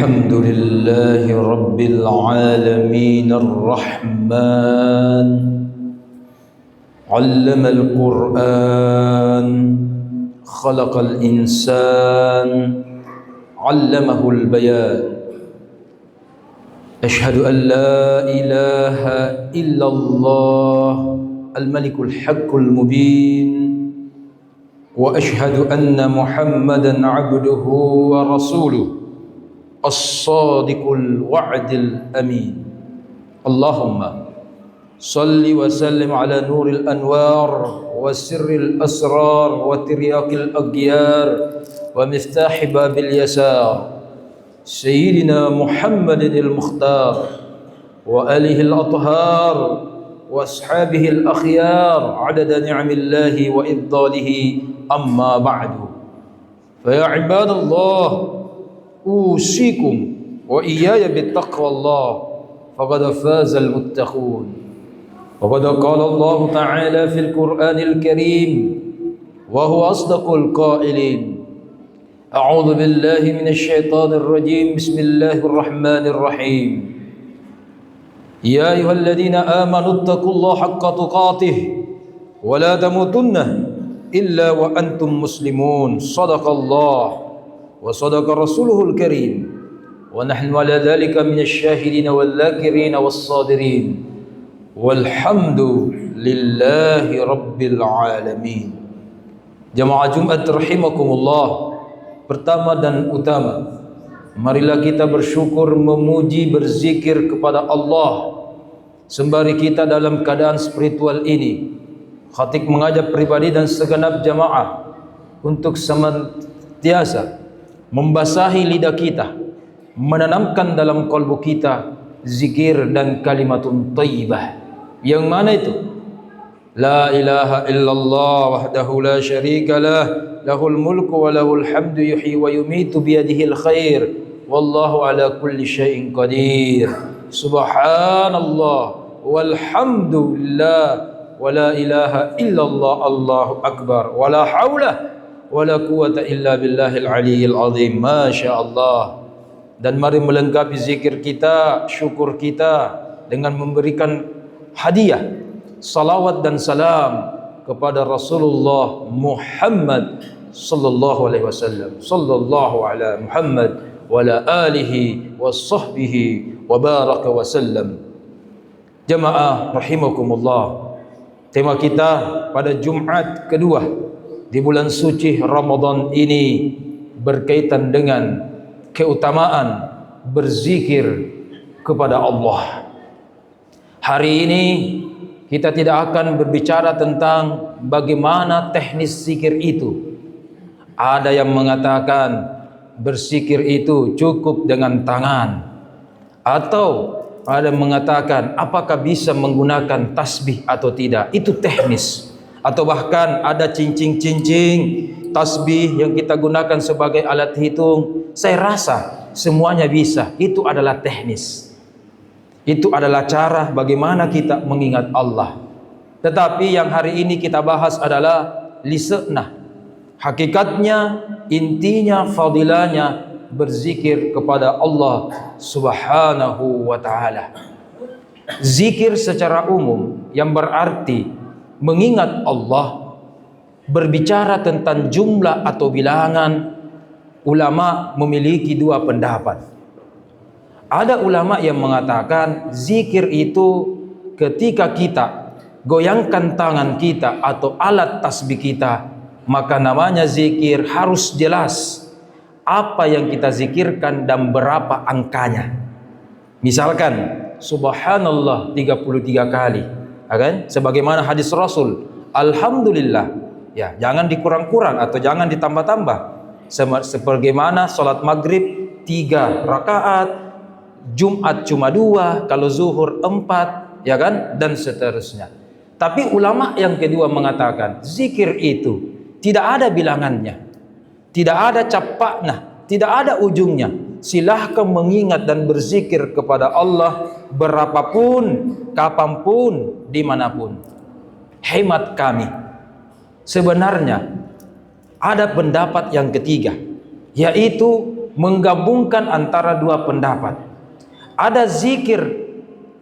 الحمد لله رب العالمين الرحمن علم القرآن خلق الإنسان علمه البيان أشهد أن لا إله إلا الله الملك الحق المبين وأشهد أن محمدًا عبده ورسوله الصادق الوعد الأمين اللهم صل وسلم على نور الأنوار وسر الأسرار وترياق الأغيار ومفتاح باب اليسار سيدنا محمد المختار وآله الأطهار وأصحابه الأخيار عدد نعم الله وإفضاله أما بعد فيا عباد الله أوصيكم وإياي بالتقوى الله فقد فاز المتقون وقد قال الله تعالى في القرآن الكريم وهو أصدق القائلين أعوذ بالله من الشيطان الرجيم بسم الله الرحمن الرحيم يا أيها الذين آمنوا اتقوا الله حق تقاته ولا تموتن إلا وأنتم مسلمون صدق الله وصدق رسوله الكريم ونحن على ذلك من الشاهدين والذاكرين والصادرين والحمد لله رب العالمين. Jamaah Jumat rahimakumullah. Pertama dan utama, marilah kita bersyukur, memuji, berzikir kepada Allah sembari kita dalam keadaan spiritual ini. Khatib mengajak pribadi dan segenap jamaah untuk senantiasa membasahi lidah kita, menanamkan dalam kalbu kita zikir dan kalimatun thayyibah. Yang mana itu? La ilaha illallah wahdahu la syarika lah, lahul mulku wa lahul hamdu yuhyi wa yumitu biyadihil khair wallahu ala kulli syai'in qadir. Subhanallah walhamdulillah wa la ilaha illallah Allahu akbar wa la hawla wala quwata illa billahil aliyyil azim. Masya Allah. Dan mari melengkapi zikir kita, syukur kita dengan memberikan hadiah salawat dan salam kepada Rasulullah Muhammad sallallahu alaihi wasallam. Sallallahu ala Muhammad wa ala alihi wa sahbihi wa baraka wa sallam. Jamaah rahimakumullah. Tema kita pada Jumat kedua di bulan suci Ramadan ini berkaitan dengan keutamaan berzikir kepada Allah. Hari ini kita tidak akan berbicara tentang bagaimana teknis zikir itu. Ada yang mengatakan berzikir itu cukup dengan tangan, atau ada yang mengatakan apakah bisa menggunakan tasbih atau tidak. Itu teknis. Atau bahkan ada cincing-cincing tasbih yang kita gunakan sebagai alat hitung. Saya rasa semuanya bisa. Itu adalah teknis. Itu adalah cara bagaimana kita mengingat Allah. Tetapi yang hari ini kita bahas adalah lisanah. Hakikatnya, intinya, fadilahnya berzikir kepada Allah Subhanahu wa ta'ala. Zikir secara umum yang berarti mengingat Allah, berbicara tentang jumlah atau bilangan, ulama memiliki dua pendapat. Ada ulama yang mengatakan zikir itu ketika kita goyangkan tangan kita atau alat tasbih kita, maka namanya zikir. Harus jelas apa yang kita zikirkan dan berapa angkanya. Misalkan subhanallah 33 kali, kan? Sebagaimana hadis Rasul, alhamdulillah, ya, jangan dikurang-kurang atau jangan ditambah-tambah. Sebagaimana salat maghrib 3 rakaat, Jumat cuma 2, kalau zuhur 4, ya kan, dan seterusnya. Tapi ulama yang kedua mengatakan zikir itu tidak ada bilangannya, tidak ada capaknya, tidak ada ujungnya. Silahkan mengingat dan berzikir kepada Allah berapapun, kapanpun, dimanapun. Hemat kami, sebenarnya ada pendapat yang ketiga, yaitu menggabungkan antara dua pendapat. Ada zikir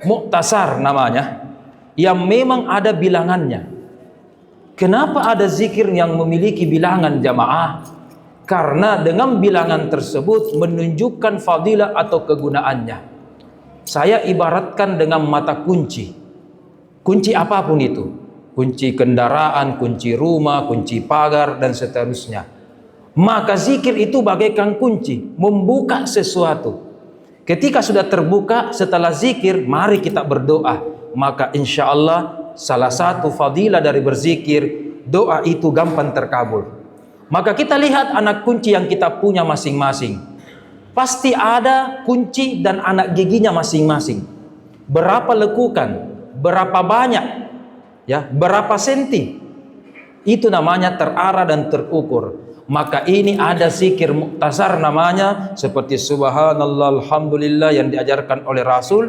muktasar namanya, yang memang ada bilangannya. Kenapa ada zikir yang memiliki bilangan jamaah? Karena dengan bilangan tersebut menunjukkan fadilah atau kegunaannya. Saya ibaratkan dengan mata kunci. Kunci apapun itu. Kunci kendaraan, kunci rumah, kunci pagar, dan seterusnya. Maka zikir itu bagaikan kunci, membuka sesuatu. Ketika sudah terbuka, setelah zikir, mari kita berdoa. Maka insya Allah salah satu fadilah dari berzikir, doa itu gampang terkabul. Maka kita lihat anak kunci yang kita punya masing-masing. Pasti ada kunci dan anak giginya masing-masing. Berapa lekukan, berapa banyak, ya, berapa senti. Itu namanya terarah dan terukur. Maka ini ada zikir muktasar namanya, seperti subhanallah, alhamdulillah yang diajarkan oleh Rasul.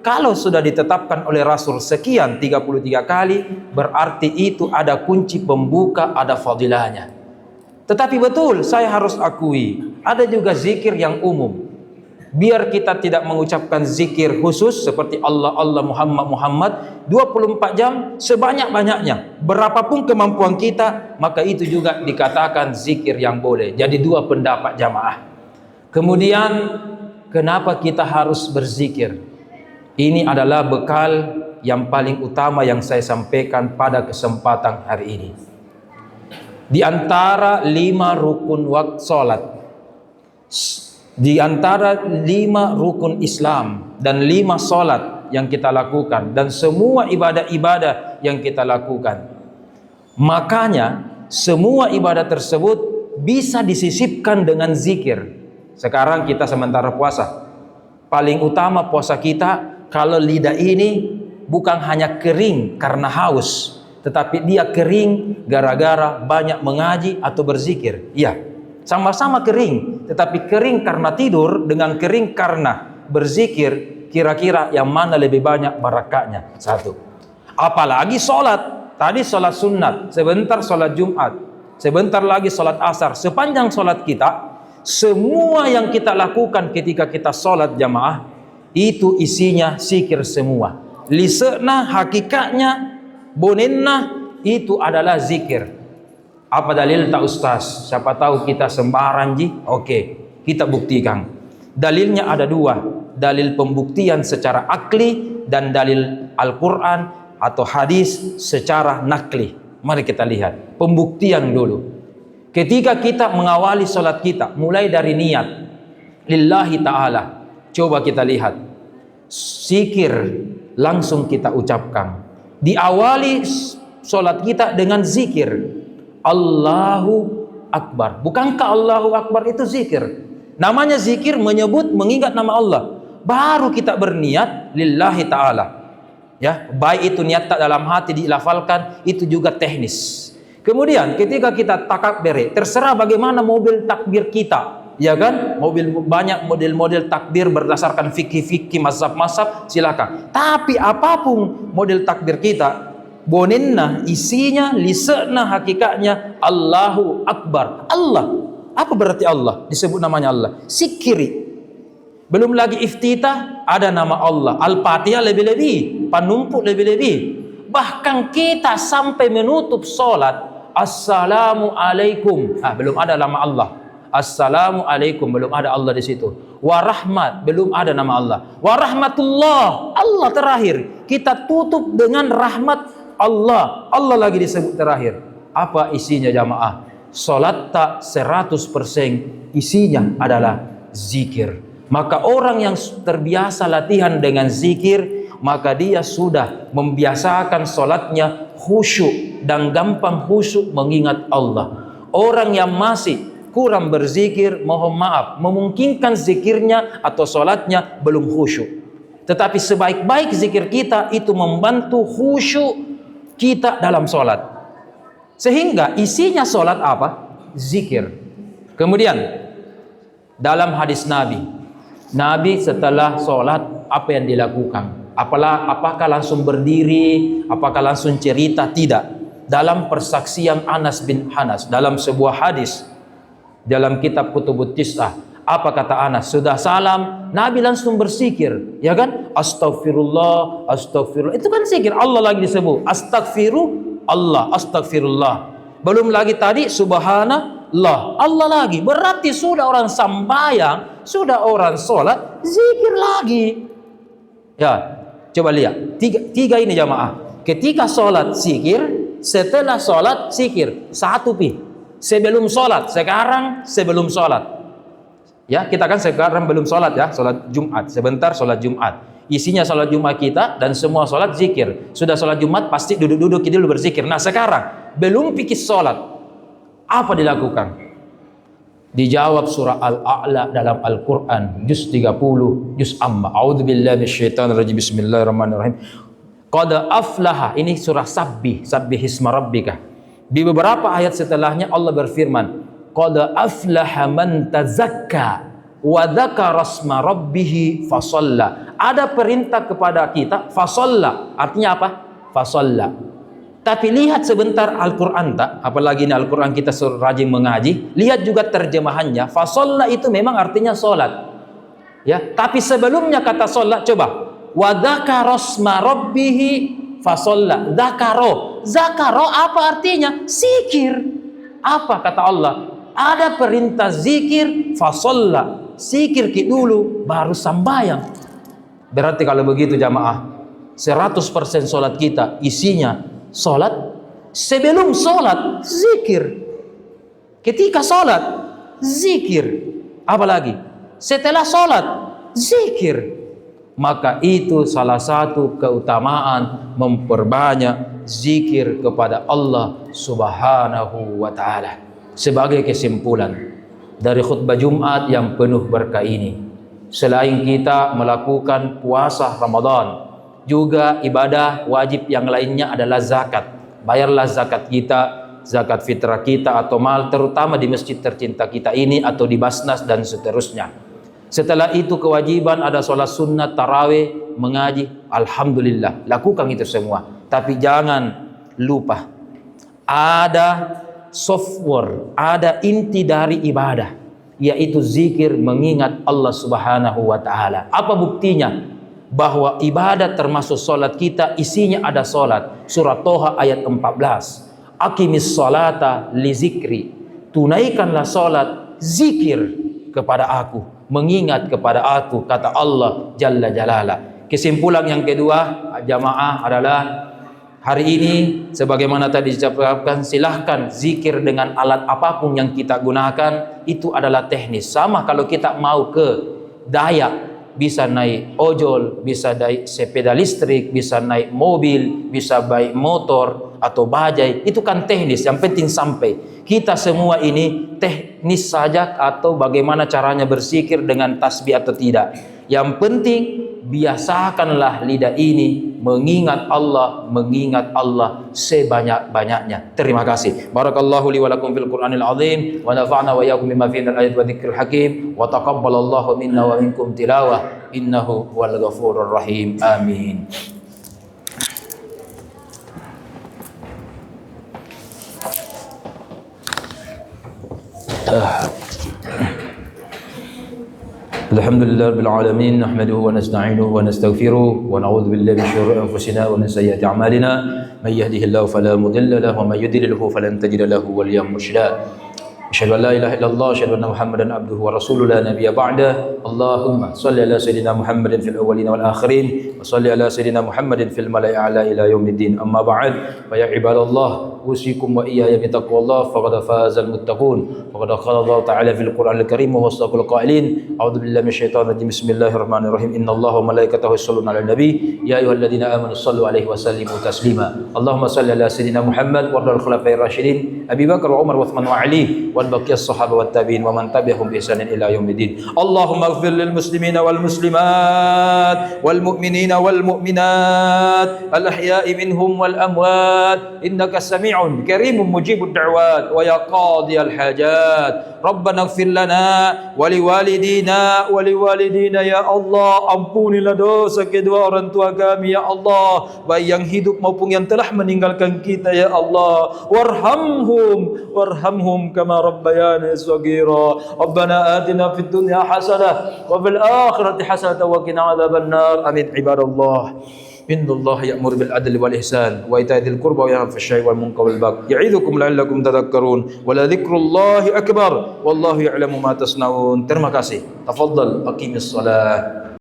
Kalau sudah ditetapkan oleh Rasul sekian 33 kali, berarti itu ada kunci pembuka, ada fadilahnya. Tetapi betul, saya harus akui, ada juga zikir yang umum. Biar kita tidak mengucapkan zikir khusus seperti Allah, Allah, Muhammad, Muhammad 24 jam sebanyak-banyaknya. Berapapun kemampuan kita, maka itu juga dikatakan zikir yang boleh. Jadi dua pendapat jamaah. Kemudian, kenapa kita harus berzikir? Ini adalah bekal yang paling utama yang saya sampaikan pada kesempatan hari ini. Di antara 5 rukun waktu salat, di antara 5 rukun Islam dan 5 salat yang kita lakukan, dan semua ibadah-ibadah yang kita lakukan, makanya semua ibadah tersebut bisa disisipkan dengan zikir. Sekarang kita sementara puasa, paling utama puasa kita, kalau lidah ini bukan hanya kering karena haus, tetapi dia kering gara-gara banyak mengaji atau berzikir. Iya, sama-sama kering, tetapi kering karena tidur dengan kering karena berzikir, kira-kira yang mana lebih banyak barakahnya? Satu. Apalagi sholat. Tadi sholat sunat, sebentar sholat Jumat, sebentar lagi sholat asar. Sepanjang sholat kita, semua yang kita lakukan ketika kita sholat jamaah, itu isinya zikir semua. Lisanna hakikatnya, bonenna itu adalah zikir. Apa dalil tak ustaz? Siapa tahu kita sembarang ji? Oke, kita buktikan. Dalilnya ada 2. Dalil pembuktian secara akli dan dalil Al-Quran atau hadis secara nakli. Mari kita lihat pembuktian dulu. Ketika kita mengawali sholat kita, mulai dari niat lillahi ta'ala, coba kita lihat zikir langsung kita ucapkan. Diawali sholat kita dengan zikir Allahu Akbar. Bukankah Allahu Akbar itu zikir? Namanya zikir menyebut, mengingat nama Allah. Baru kita berniat lillahi ta'ala. Ya, baik itu niat tak dalam hati dilafalkan, itu juga teknis. Kemudian ketika kita takbir, terserah bagaimana mobil takbir kita, ya kan? Banyak model-model takbir berdasarkan fikih-fikih, mazhab-mazhab, silakan. Tapi apapun model takbir kita, bonenna, isinya, lisanna, hakikatnya Allahu Akbar. Allah. Apa berarti Allah? Disebut namanya Allah. Sikiri. Belum lagi iftitah, ada nama Allah. Al-Fatihah lebih-lebih, panumpuk lebih-lebih. Bahkan kita sampai menutup sholat, Assalamualaikum. Belum ada nama Allah. Assalamualaikum, belum ada Allah di situ. Warahmat, belum ada nama Allah. Warahmatullah, Allah terakhir. Kita tutup dengan rahmat Allah. Allah lagi disebut terakhir. Apa isinya jamaah? Salat tak 100% isinya adalah zikir. Maka orang yang terbiasa latihan dengan zikir, maka dia sudah membiasakan salatnya khusyuk dan gampang khusyuk mengingat Allah. Orang yang masih kurang berzikir, mohon maaf, memungkinkan zikirnya atau salatnya belum khusyuk. Tetapi sebaik-baik zikir kita itu membantu khusyuk kita dalam salat. Sehingga isinya salat apa? Zikir. Kemudian dalam hadis Nabi setelah salat apa yang dilakukan? Apakah langsung berdiri? Apakah langsung cerita? Tidak. Dalam persaksian Anas bin Anas dalam sebuah hadis dalam kitab Kutubut Tis'ah, Apa kata Anas? Sudah salam, Nabi langsung berzikir, ya kan? Astagfirullah, astagfirullah. Itu kan zikir. Allah lagi disebut. Astagfirullah, astagfirullah. Belum lagi tadi subhanallah. Allah lagi. Berarti sudah orang sambayang, sudah orang sholat, zikir lagi. Ya, coba lihat. Tiga ini jamaah. Ketika sholat zikir, setelah sholat zikir. Satu pi. Sebelum sholat, sekarang sebelum sholat. Ya, kita kan sekarang belum sholat ya, sholat Jumat. Sebentar sholat Jumat. Isinya sholat Jumat kita dan semua sholat zikir. Sudah sholat Jumat pasti duduk-duduk kita dulu berzikir. Nah sekarang belum pikir sholat, apa dilakukan? Dijawab surah Al-A'la dalam Al-Quran, juz 30, juz Amma. A'udzubillahi minasyaitonirrajim. Bismillahirrahmanirrahim. Qad aflaha, ini surah Sabbih, Sabbihisma rabbika. Di beberapa ayat setelahnya Allah berfirman, Qad aflaha man tazakka wa dzakara asma rabbih fasalla. Ada perintah kepada kita fasalla. Artinya apa? Fasalla. Tapi lihat sebentar Al-Qur'an tak? Apalagi ini Al-Qur'an kita rajin mengaji, lihat juga terjemahannya. Fasalla itu memang artinya salat. Ya, tapi sebelumnya kata salat coba. Wa dzakara asma rabbih fasalla. Dzakaro. Zakaro apa artinya? Zikir. Apa kata Allah? Ada perintah zikir, fasalla, zikir dulu, baru sambayang. Berarti kalau begitu jamaah, 100% sholat kita isinya sholat. Sebelum sholat, zikir. Ketika sholat, zikir. Apalagi? Setelah sholat, zikir. Maka itu salah satu keutamaan memperbanyak zikir kepada Allah Subhanahu wa ta'ala. Sebagai kesimpulan dari khutbah Jumat yang penuh berkah ini, selain kita melakukan puasa Ramadan, juga ibadah wajib yang lainnya adalah zakat. Bayarlah zakat kita, zakat fitrah kita atau mal, terutama di masjid tercinta kita ini atau di Basnas dan seterusnya. Setelah itu kewajiban ada sholat sunnah, tarawih, mengaji. Alhamdulillah, lakukan itu semua. Tapi jangan lupa, ada software, ada inti dari ibadah, yaitu zikir, mengingat Allah Subhanahu wa ta'ala. Apa buktinya? Bahwa ibadah termasuk solat kita isinya ada solat. Surah Toha ayat 14. Aqimis salata li zikri. Tunaikanlah solat, zikir kepada aku, mengingat kepada aku, kata Allah Jalla Jalala. Kesimpulan yang kedua jamaah adalah, hari ini sebagaimana tadi diucapkan, silahkan zikir dengan alat apapun yang kita gunakan, itu adalah teknis. Sama kalau kita mau ke Dayak, bisa naik ojol, bisa naik sepeda listrik, bisa naik mobil, bisa baik motor atau bajai, itu kan teknis, yang penting sampai. Kita semua ini teknis saja, atau bagaimana caranya berzikir dengan tasbih atau tidak. Yang penting biasakanlah lidah ini mengingat Allah sebanyak-banyaknya. Terima kasih. Barakallahu li wa lakum fil Qur'anil azim wa nafa'na wa iyyakum bima fihi al ayat wa dzikril hakim wa taqabbalallahu minna wa minkum tilawah innahu huwal ghafurur rahim. Amin. Alhamdulillah rabbil alamin, nahmaduhu wa nasta'inuhu wa nastaghfiruh wa na'udzu billahi min syururi anfusina wa min sayyiati a'malina, may yahdihillahu fala mudilla lahu wa may yudlilhu falan tajida lahu waliyyan mursyida. Asyhadu an la ilaha illallah, asyhadu anna Muhammadan abduhu wa rasuluhu la nabiyya ba'da. Allahumma shalli ala sayyidina Muhammadin fil awwalin wal akhirin wa shalli ala sayyidina Muhammadin fil mala'i a'la ila yaumiddin. Amma ba'd, fa ya ibadallah, usikum wa iyaya bi taqwallah faqad fazal muttaqun. Faqad qala Allah ta'ala fil Qur'anil Karim wa wasdaqul qailin. A'udzu billahi minasyaitonir rajim. Bismillahirrahmanirrahim. Innallaha wa malaikatahu yusholluna 'alan nabi ya ayyuhalladzina amanu shallu 'alaihi wa sallimu taslima. Allahumma shalli ala sayyidina Muhammad wa ala khulafa'ir rasyidin Abi Bakar wa Umar wa Utsman wa Ali wal baqiyas sahabah wat tabi'in wa man tabi'ahum bi ihsanin ila yaumiddin. Allahumma ighfir lil muslimina wal muslimat wal mu'minina wal mu'minat al ahya'i minhum wal amwat innaka sami'un karimun mujibud da'wat wa ya qadiyal hajat. Rabbana ighfir lana wa liwalidina wa liwalidina ya Allah. Ampunilah dosa kedua orang tua kami ya Allah, baik yang hidup maupun yang telah meninggalkan kita ya Allah. Warhamhum kama ربياني صغيرا ربنا آتنا في الدنيا حسنة وفي الآخرة حسنة وقنا عذاب النار آمين عباد الله إن الله يأمر بالعدل والإحسان وإيتاء ذي القربى وينهى عن الفحشاء والمنكر والبغي يعظكم لعلكم تذكرون ولذكر الله أكبر والله يعلم ما تصنعون. Terima kasih. Tafadhal aqimis salah.